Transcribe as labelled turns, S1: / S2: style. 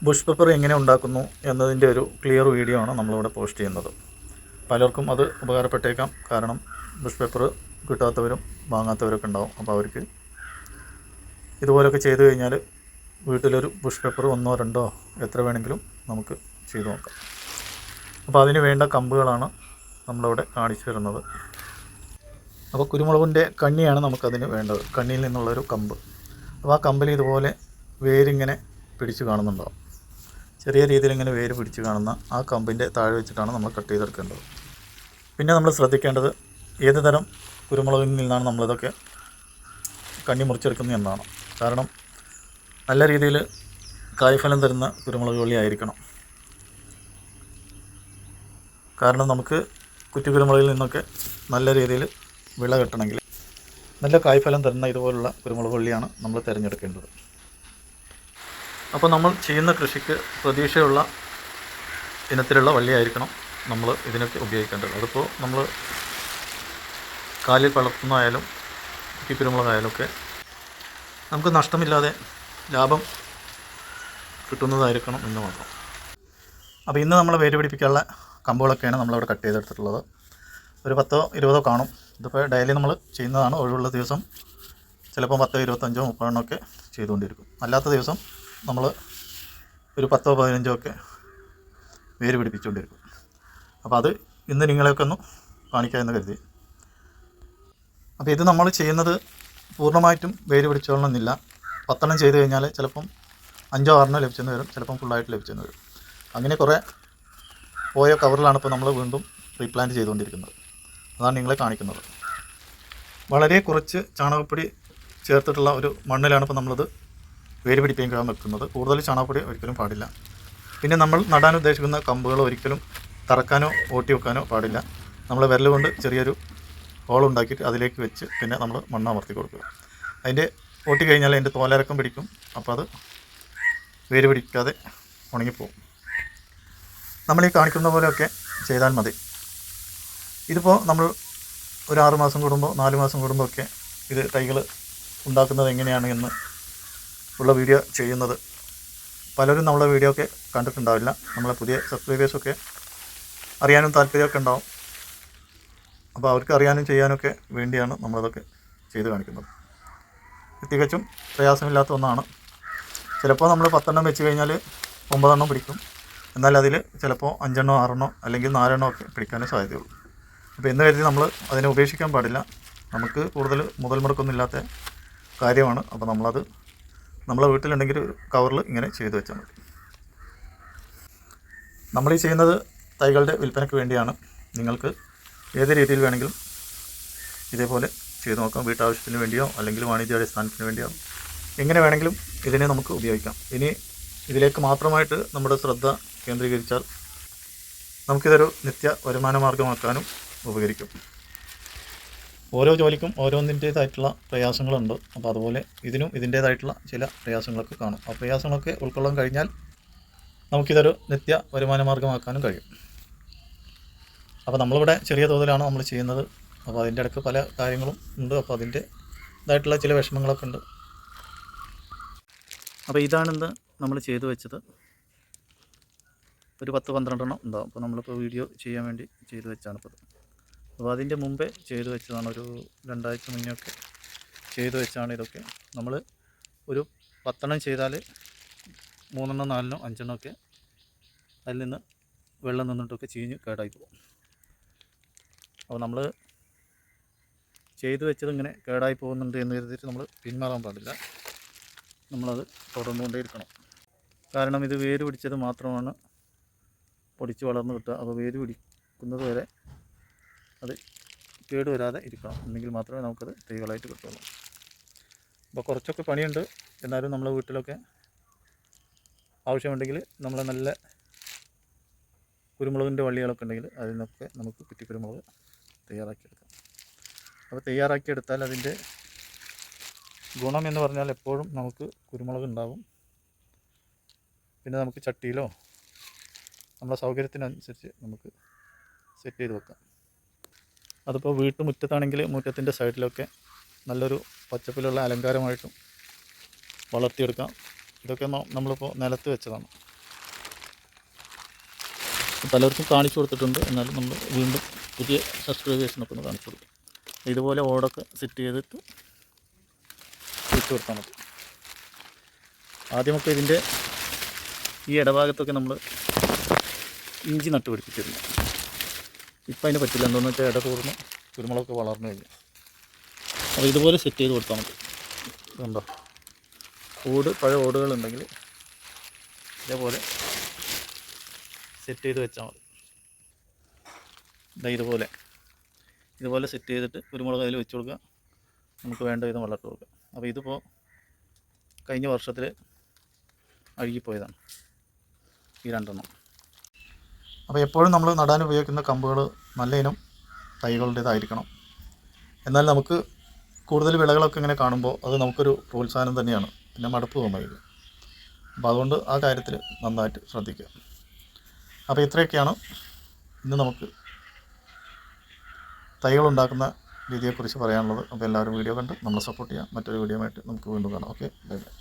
S1: Bush pepper എങ്ങനെ ഉണ്ടാക്കുന്നു എന്നതിൻ്റെ ഒരു ക്ലിയർ വീഡിയോ ആണ് നമ്മളിവിടെ പോസ്റ്റ് ചെയ്യുന്നത്. പലർക്കും അത് ഉപകാരപ്പെട്ടേക്കാം. കാരണം ബുഷ് പെപ്പർ കിട്ടാത്തവരും വാങ്ങാത്തവരൊക്കെ ഉണ്ടാവും. അപ്പോൾ അവർക്ക് ഇതുപോലൊക്കെ ചെയ്തു കഴിഞ്ഞാൽ വീട്ടിലൊരു ബുഷ് പെപ്പർ 1 2 എത്ര വേണമെങ്കിലും നമുക്ക് ചെയ്തു നോക്കാം. അപ്പോൾ അതിന് വേണ്ട കമ്പുകളാണ് നമ്മളിവിടെ കാണിച്ചു തരുന്നത്. അപ്പോൾ കുരുമുളകിൻ്റെ കണ്ണിയാണ് നമുക്കതിന് വേണ്ടത്. കണ്ണിയിൽ നിന്നുള്ളൊരു കമ്പ്. അപ്പോൾ ആ കമ്പിൽ ഇതുപോലെ വേരിങ്ങനെ പിടിച്ച് കാണുന്നുണ്ടാവും. ചെറിയ രീതിയിൽ ഇങ്ങനെ വേര് പിടിച്ച് കാണുന്ന ആ കമ്പിൻ്റെ താഴെ വെച്ചിട്ടാണ് നമ്മൾ കട്ട് ചെയ്തെടുക്കേണ്ടത്. പിന്നെ നമ്മൾ ശ്രദ്ധിക്കേണ്ടത് ഏത് തരം കുരുമുളകിൽ നിന്നാണ് നമ്മളിതൊക്കെ കണ്ണി മുറിച്ചെടുക്കുന്നത് എന്നാണ്. കാരണം നല്ല രീതിയിൽ കായ്ഫലം തരുന്ന കുരുമുളക് വള്ളി ആയിരിക്കണം. കാരണം നമുക്ക് കുറ്റിക്കുരുമുളകിൽ നിന്നൊക്കെ നല്ല രീതിയിൽ വിള കിട്ടണമെങ്കിൽ നല്ല കായ്ഫലം തരുന്ന ഇതുപോലുള്ള കുരുമുളക് വള്ളിയാണ് നമ്മൾ തിരഞ്ഞെടുക്കേണ്ടത്. അപ്പോൾ നമ്മൾ ചെയ്യുന്ന കൃഷിക്ക് പ്രതീക്ഷയുള്ള ഇനത്തിലുള്ള വള്ളിയായിരിക്കണം നമ്മൾ ഇതിനൊക്കെ ഉപയോഗിക്കേണ്ടത്. അതിപ്പോൾ നമ്മൾ കാലിൽ വളർത്തുന്നതായാലും കുറ്റിക്കുരുമുളകായാലും ഒക്കെ നമുക്ക് നഷ്ടമില്ലാതെ ലാഭം കിട്ടുന്നതായിരിക്കണം എന്ന് മാത്രം. അപ്പോൾ ഇന്ന് നമ്മൾ വേര് പിടിപ്പിക്കാനുള്ള കമ്പുകളൊക്കെയാണ് നമ്മളവിടെ കട്ട് ചെയ്തെടുത്തിട്ടുള്ളത്. ഒരു 10 20 കാണും. ഇതിപ്പോൾ ഡെയിലി നമ്മൾ ചെയ്യുന്നതാണ്. ഒഴിവുള്ള ദിവസം ചിലപ്പോൾ 10 25 30 ഒക്കെ ചെയ്തുകൊണ്ടിരിക്കും. അല്ലാത്ത ദിവസം നമ്മൾ ഒരു 10 15 ഒക്കെ വേര് പിടിപ്പിച്ചുകൊണ്ടിരിക്കും. അപ്പോൾ അത് ഇന്ന് നിങ്ങളെയൊക്കെ ഒന്ന് കാണിക്കാമെന്ന് കരുതി. അപ്പോൾ ഇത് നമ്മൾ ചെയ്യുന്നത് പൂർണ്ണമായിട്ടും വേര് പിടിച്ചോളണമെന്നില്ല. 10 ചെയ്ത് കഴിഞ്ഞാൽ ചിലപ്പം 5 6 ലഭിച്ചെന്ന് വരും, ചിലപ്പം ഫുള്ളായിട്ട് ലഭിച്ചെന്ന് വരും. അങ്ങനെ കുറേ പോയ കവറിലാണ് ഇപ്പോൾ നമ്മൾ വീണ്ടും റീപ്ലാന്റ് ചെയ്തുകൊണ്ടിരിക്കുന്നത്. അതാണ് നിങ്ങളെ കാണിക്കുന്നത്. വളരെ കുറച്ച് ചാണകപ്പൊടി ചേർത്തിട്ടുള്ള ഒരു മണ്ണിലാണ് ഇപ്പോൾ നമ്മളത് വേര് പിടിപ്പിക്കാൻ വെക്കുന്നത്. കൂടുതൽ ചാണകപ്പൊടി ഒരിക്കലും പാടില്ല. പിന്നെ നമ്മൾ നടാൻ ഉദ്ദേശിക്കുന്ന കമ്പുകൾ ഒരിക്കലും തറക്കാനോ ഓട്ടി വെക്കാനോ പാടില്ല. നമ്മൾ വിരൽ കൊണ്ട് ചെറിയൊരു ഹോളുണ്ടാക്കിയിട്ട് അതിലേക്ക് വെച്ച് പിന്നെ നമ്മൾ മണ്ണ് അമർത്തി കൊടുക്കുക. അതിൻ്റെ ഓട്ടി കഴിഞ്ഞാൽ അതിൻ്റെ തോലിറക്കം പിടിക്കും. അപ്പോൾ അത് വേര് പിടിക്കാതെ ഉണങ്ങിപ്പോവും. നമ്മൾ ഈ കാണിക്കുന്ന പോലെയൊക്കെ ചെയ്താൽ മതി. ഇതിപ്പോൾ നമ്മൾ ഒരു 6 മാസം കൂടുമ്പോൾ 4 മാസം കൂടുമ്പോൾ ഒക്കെ ഇത് തൈകൾ ഉണ്ടാക്കുന്നത് എങ്ങനെയാണ് എന്ന് ഉള്ള വീഡിയോ ചെയ്യുന്നത്. പലരും നമ്മളെ വീഡിയോ ഒക്കെ കണ്ടിട്ടുണ്ടാവില്ല. നമ്മളെ പുതിയ സബ്സ്ക്രൈബേഴ്സൊക്കെ അറിയാനും താല്പര്യമൊക്കെ ഉണ്ടാവും. അപ്പോൾ അവർക്ക് അറിയാനും ചെയ്യാനൊക്കെ വേണ്ടിയാണ് നമ്മളതൊക്കെ ചെയ്ത് കാണിക്കുന്നത്. തികച്ചും പ്രയാസമില്ലാത്ത ഒന്നാണ്. ചിലപ്പോൾ നമ്മൾ 10 വെച്ച് കഴിഞ്ഞാൽ 9 പിടിക്കും. എന്നാൽ അതിൽ ചിലപ്പോൾ 5 6 അല്ലെങ്കിൽ 4 ഒക്കെ പിടിക്കാനേ സാധ്യതയുള്ളൂ. അപ്പോൾ എന്ന് കരുതി നമ്മൾ അതിനെ ഉപേക്ഷിക്കാൻ പാടില്ല. നമുക്ക് കൂടുതൽ മുതൽ മുടക്കൊന്നും ഇല്ലാത്ത കാര്യമാണ്. അപ്പോൾ നമ്മളത് നമ്മളെ വീട്ടിലുണ്ടെങ്കിൽ ഒരു കവറിൽ ഇങ്ങനെ ചെയ്തു വെച്ചാൽ മതി. നമ്മളീ ചെയ്യുന്നത് തൈകളുടെ വിൽപ്പനയ്ക്ക് വേണ്ടിയാണ്. നിങ്ങൾക്ക് ഏത് രീതിയിൽ വേണമെങ്കിലും ഇതേപോലെ ചെയ്തു നോക്കാം. വീട്ടാവശ്യത്തിന് വേണ്ടിയോ അല്ലെങ്കിൽ വാണിജ്യാടിസ്ഥാനത്തിന് വേണ്ടിയോ എങ്ങനെ വേണമെങ്കിലും ഇതിനെ നമുക്ക് ഉപയോഗിക്കാം. ഇനി ഇതിലേക്ക് മാത്രമായിട്ട് നമ്മുടെ ശ്രദ്ധ കേന്ദ്രീകരിച്ചാൽ നമുക്കിതൊരു നിത്യ വരുമാന മാർഗമാക്കാനും ഉപകരിക്കും. ഓരോ ജോലിക്കും ഓരോന്നിൻ്റേതായിട്ടുള്ള പ്രയാസങ്ങളുണ്ട്. അപ്പോൾ അതുപോലെ ഇതിനും ഇതിൻ്റേതായിട്ടുള്ള ചില പ്രയാസങ്ങളൊക്കെ കാണും. ആ പ്രയാസങ്ങളൊക്കെ ഉൾക്കൊള്ളാൻ കഴിഞ്ഞാൽ നമുക്കിതൊരു നിത്യ വരുമാന മാർഗമാക്കാനും കഴിയും. അപ്പോൾ നമ്മളിവിടെ ചെറിയ തോതിലാണ് നമ്മൾ ചെയ്യുന്നത്. അപ്പോൾ അതിൻ്റെ ഇടയ്ക്ക് പല കാര്യങ്ങളും ഉണ്ട്. അപ്പോൾ അതിൻ്റേതായിട്ടുള്ള ചില വിഷമങ്ങളൊക്കെ ഉണ്ട്. അപ്പോൾ ഇതാണിന്ന് നമ്മൾ ചെയ്തു വെച്ചത്. ഒരു 10 12 ഉണ്ടാവും. അപ്പോൾ നമ്മളിപ്പോൾ വീഡിയോ ചെയ്യാൻ വേണ്ടി ചെയ്തു വെച്ചാണ് ഇപ്പോൾ. അപ്പോൾ അതിൻ്റെ മുമ്പേ ചെയ്തു വെച്ചതാണ്. ഒരു 2 ആഴ്ച മുന്നേ ഒക്കെ ചെയ്തു വെച്ചാണ് ഇതൊക്കെ. നമ്മൾ ഒരു 10 ചെയ്താൽ 3 4 5 ഒക്കെ അതിൽ നിന്ന് വെള്ളം നിന്നിട്ടൊക്കെ ചീഞ്ഞ് കേടായി പോകും. അപ്പോൾ നമ്മൾ ചെയ്തു വെച്ചത് ഇങ്ങനെ കേടായി പോകുന്നുണ്ട് എന്ന് കരുതിയിട്ട് നമ്മൾ പിന്മാറാൻ പാടില്ല. നമ്മളത് തുടർന്നുകൊണ്ടേയിരിക്കണം. കാരണം ഇത് വേര് പിടിച്ചത് മാത്രമാണ് പൊടിച്ച് വളർന്ന് കിട്ടുക. അപ്പോൾ വേര് പിടിക്കുന്നത് വരെ അത് കേടുവരാതെ ഇരിക്കണം. എന്നെങ്കിൽ മാത്രമേ നമുക്കത് തൈകളായിട്ട് കിട്ടുള്ളൂ. അപ്പോൾ കുറച്ചൊക്കെ പണിയുണ്ട്. എന്നാലും നമ്മളെ വീട്ടിലൊക്കെ ആവശ്യമുണ്ടെങ്കിൽ നമ്മൾ നല്ല കുരുമുളകിൻ്റെ വള്ളികളൊക്കെ ഉണ്ടെങ്കിൽ അതിൽ നിന്നൊക്കെ നമുക്ക് കുറ്റിക്കുരുമുളക് തയ്യാറാക്കിയെടുക്കാം. അപ്പോൾ തയ്യാറാക്കിയെടുത്താൽ അതിൻ്റെ ഗുണം എന്ന് പറഞ്ഞാൽ എപ്പോഴും നമുക്ക് കുരുമുളക് ഉണ്ടാകും. പിന്നെ നമുക്ക് ചട്ടിയിലോ നമ്മുടെ സൗകര്യത്തിനനുസരിച്ച് നമുക്ക് സെറ്റ് ചെയ്ത് വെക്കാം. അതിപ്പോൾ വീട്ടുമുറ്റത്താണെങ്കിൽ മുറ്റത്തിൻ്റെ സൈഡിലൊക്കെ നല്ലൊരു പച്ചപ്പിലുള്ള അലങ്കാരമായിട്ടും വളർത്തിയെടുക്കാം. ഇതൊക്കെ നമ്മളിപ്പോൾ നിലത്ത് വെച്ചതാണ്. പലർക്കും കാണിച്ചു കൊടുത്തിട്ടുണ്ട്. എന്നാലും നമ്മൾ വീണ്ടും പുതിയ സബ്സ്ക്രൈബേഴ്സിനൊക്കെ ഒന്ന് കാണിച്ചു കൊടുക്കും. ഇതുപോലെ ഓടൊക്കെ സെറ്റ് ചെയ്തിട്ട് വെച്ച് കൊടുത്താൽ മതി. ആദ്യമൊക്കെ ഇതിൻ്റെ ഈ ഇടഭാഗത്തൊക്കെ നമ്മൾ ഇഞ്ചി നട്ട് പിടിപ്പിച്ചിരുന്നു. ഇപ്പം അതിന് പറ്റില്ല. എന്താണെന്ന് വെച്ചാൽ ഇട കൂർന്ന് കുരുമുളകൊക്കെ വളർന്നു കഴിഞ്ഞു. അപ്പോൾ ഇതുപോലെ സെറ്റ് ചെയ്ത് കൊടുത്താൽ മതി. ഇതുണ്ടോ, പഴയ ഓടുകളുണ്ടെങ്കിൽ ഇതേപോലെ സെറ്റ് ചെയ്ത് വെച്ചാൽ മതി. ഇതുപോലെ സെറ്റ് ചെയ്തിട്ട് കുരുമുളക് അതിൽ വെച്ച് കൊടുക്കുക. നമുക്ക് വേണ്ട വിധം വളർത്തി കൊടുക്കുക. അപ്പോൾ ഇതിപ്പോൾ കഴിഞ്ഞ വർഷത്തിൽ അഴുകിപ്പോയതാണ് ഈ 2 എണ്ണം. അപ്പോൾ എപ്പോഴും നമ്മൾ നടാൻ ഉപയോഗിക്കുന്ന കമ്പുകൾ നല്ല ഇനം തൈകളുടേതായിരിക്കണം. എന്നാൽ നമുക്ക് കൂടുതൽ വിളകളൊക്കെ ഇങ്ങനെ കാണുമ്പോൾ അത് നമുക്കൊരു പ്രോത്സാഹനം തന്നെയാണ്. പിന്നെ മടുപ്പ് തോന്നുകയില്ല. അപ്പോൾ അതുകൊണ്ട് ആ കാര്യത്തിൽ നന്നായിട്ട് ശ്രദ്ധിക്കുക. അപ്പോൾ ഇത്രയൊക്കെയാണ് ഇന്ന് നമുക്ക് തൈകളുണ്ടാക്കുന്ന രീതിയെക്കുറിച്ച് പറയാനുള്ളത്. അപ്പോൾ എല്ലാവരും വീഡിയോ കണ്ട് നമ്മളെ സപ്പോർട്ട് ചെയ്യാം. മറ്റൊരു വീഡിയോ ആയിട്ട് നമുക്ക് വീണ്ടും കാണാം. Okay, bye bye.